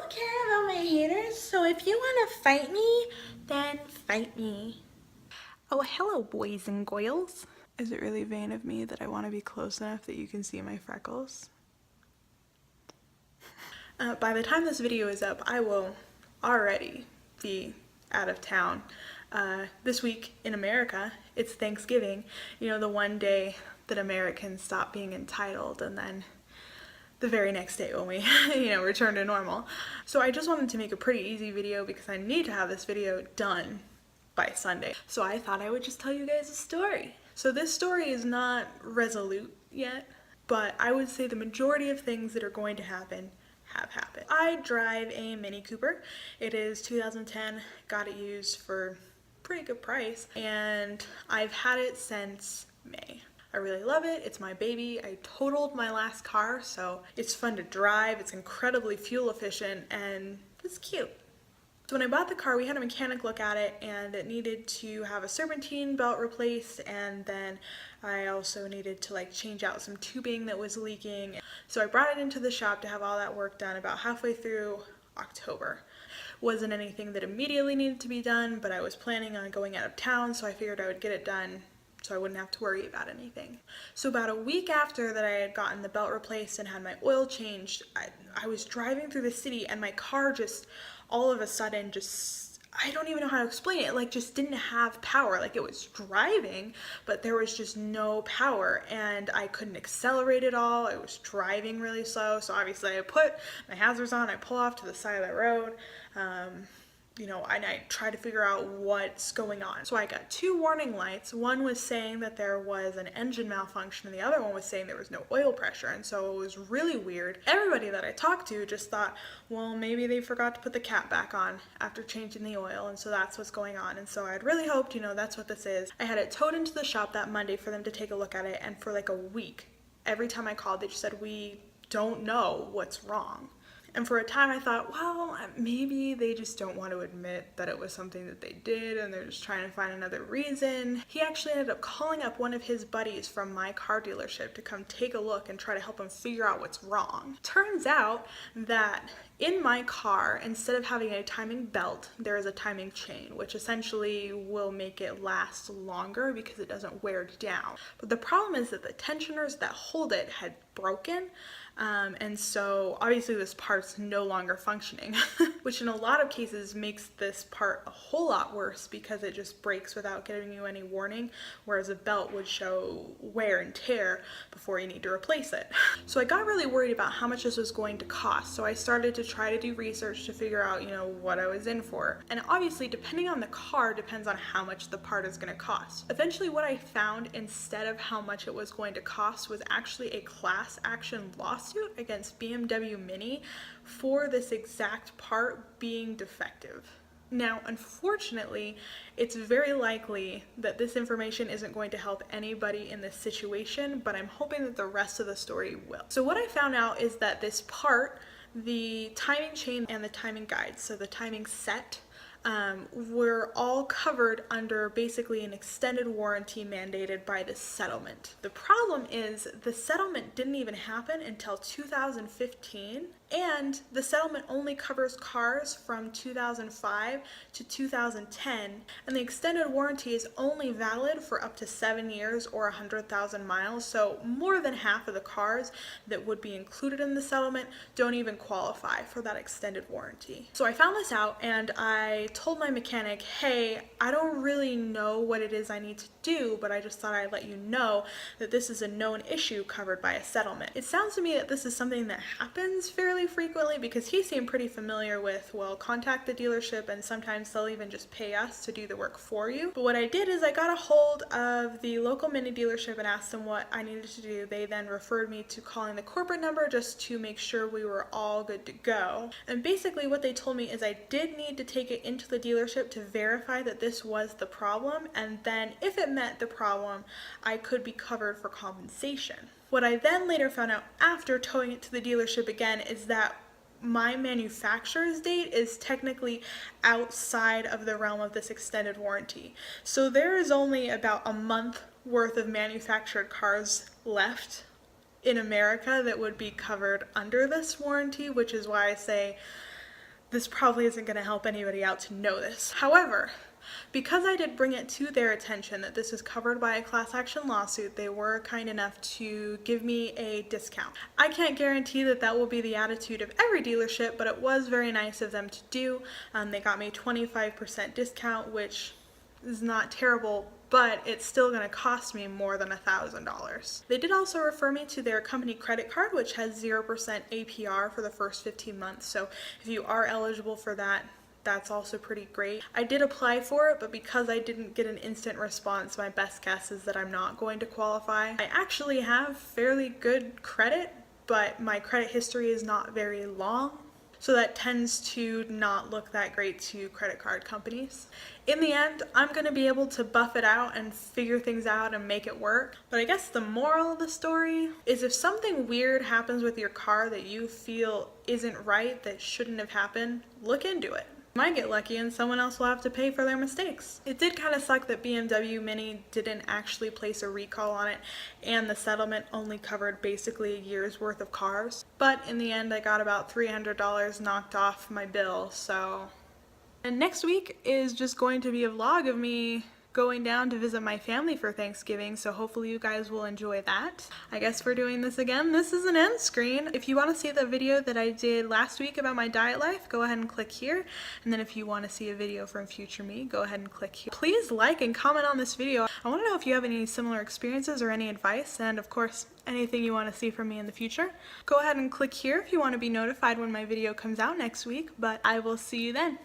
don't care about my haters, so if you want to fight me, then fight me. Oh, hello, boys and girls. Is it really vain of me that I want to be close enough that you can see my freckles? By the time this video is up, I will already be out of town. This week in America, it's Thanksgiving. You know, the one day that Americans stop being entitled, and then the very next day when we, return to normal. So I just wanted to make a pretty easy video because I need to have this video done by Sunday. So I thought I would just tell you guys a story. So this story is not resolute yet, but I would say the majority of things that are going to happen have happened. I drive a Mini Cooper. It is 2010, got it used for pretty good price, and I've had it since May. I really love it. It's my baby. I totaled my last car, so it's fun to drive. It's incredibly fuel efficient and it's cute. So when I bought the car, we had a mechanic look at it, and it needed to have a serpentine belt replaced, and then I also needed to change out some tubing that was leaking. So I brought it into the shop to have all that work done about halfway through October. Wasn't anything that immediately needed to be done, but I was planning on going out of town, so I figured I would get it done so I wouldn't have to worry about anything. So about a week after that I had gotten the belt replaced and had my oil changed, I was driving through the city, and my car just all of a sudden I don't even know how to explain it, just didn't have power. It was driving, but there was just no power, and I couldn't accelerate at all. It was driving really slow, so obviously I put my hazards on, I pull off to the side of the road, and I try to figure out what's going on. So I got two warning lights. One was saying that there was an engine malfunction, and the other one was saying there was no oil pressure, and so it was really weird. Everybody that I talked to just thought, well, maybe they forgot to put the cap back on after changing the oil, and so that's what's going on. And so I'd really hoped, that's what this is. I had it towed into the shop that Monday for them to take a look at it, and for a week, every time I called, they just said, we don't know what's wrong. And for a time I thought, well, maybe they just don't want to admit that it was something that they did and they're just trying to find another reason. He actually ended up calling up one of his buddies from my car dealership to come take a look and try to help him figure out what's wrong. Turns out that in my car, instead of having a timing belt, there is a timing chain, which essentially will make it last longer because it doesn't wear down. But the problem is that the tensioners that hold it had broken, and so obviously this part's no longer functioning, which in a lot of cases makes this part a whole lot worse because it just breaks without giving you any warning, whereas a belt would show wear and tear before you need to replace it. So I got really worried about how much this was going to cost, so I started to try to do research to figure out, what I was in for. And obviously, depending on the car, depends on how much the part is going to cost. Eventually, what I found instead of how much it was going to cost was actually a class action lawsuit against BMW Mini for this exact part being defective. Now, unfortunately, it's very likely that this information isn't going to help anybody in this situation, but I'm hoping that the rest of the story will. So what I found out is that this part, the timing chain and the timing guide, so the timing set, were all covered under basically an extended warranty mandated by the settlement. The problem is the settlement didn't even happen until 2015, and the settlement only covers cars from 2005 to 2010, and the extended warranty is only valid for up to 7 years or 100,000 miles, so more than half of the cars that would be included in the settlement don't even qualify for that extended warranty. So I found this out, and I told my mechanic, hey, I don't really know what it is I need to do, but I just thought I'd let you know that this is a known issue covered by a settlement. It sounds to me that this is something that happens fairly frequently because he seemed pretty familiar with, well, contact the dealership and sometimes they'll even just pay us to do the work for you. But what I did is I got a hold of the local Mini dealership and asked them what I needed to do. They then referred me to calling the corporate number just to make sure we were all good to go. And basically what they told me is I did need to take it into the dealership to verify that this was the problem, and then if it met the problem, I could be covered for compensation. What I then later found out after towing it to the dealership again is that my manufacturer's date is technically outside of the realm of this extended warranty. So there is only about a month worth of manufactured cars left in America that would be covered under this warranty, which is why I say this probably isn't going to help anybody out to know this. However, because I did bring it to their attention that this is covered by a class action lawsuit, they were kind enough to give me a discount. I can't guarantee that that will be the attitude of every dealership, but it was very nice of them to do. They got me 25% discount, which is not terrible, but it's still going to cost me more than $1,000. They did also refer me to their company credit card, which has 0% APR for the first 15 months. So if you are eligible for that, that's also pretty great. I did apply for it, but because I didn't get an instant response, my best guess is that I'm not going to qualify. I actually have fairly good credit, but my credit history is not very long, so that tends to not look that great to credit card companies. In the end, I'm going to be able to buff it out and figure things out and make it work. But I guess the moral of the story is if something weird happens with your car that you feel isn't right, that shouldn't have happened, look into it. You might get lucky and someone else will have to pay for their mistakes. It did kind of suck that BMW Mini didn't actually place a recall on it, and the settlement only covered basically a year's worth of cars. But in the end, I got about $300 knocked off my bill, so. And next week is just going to be a vlog of me going down to visit my family for Thanksgiving, so hopefully you guys will enjoy that. I guess we're doing this again. This is an end screen. If you want to see the video that I did last week about my diet life, go ahead and click here. And then if you want to see a video from future me, go ahead and click here. Please like and comment on this video. I want to know if you have any similar experiences or any advice, and of course, anything you want to see from me in the future. Go ahead and click here if you want to be notified when my video comes out next week, but I will see you then.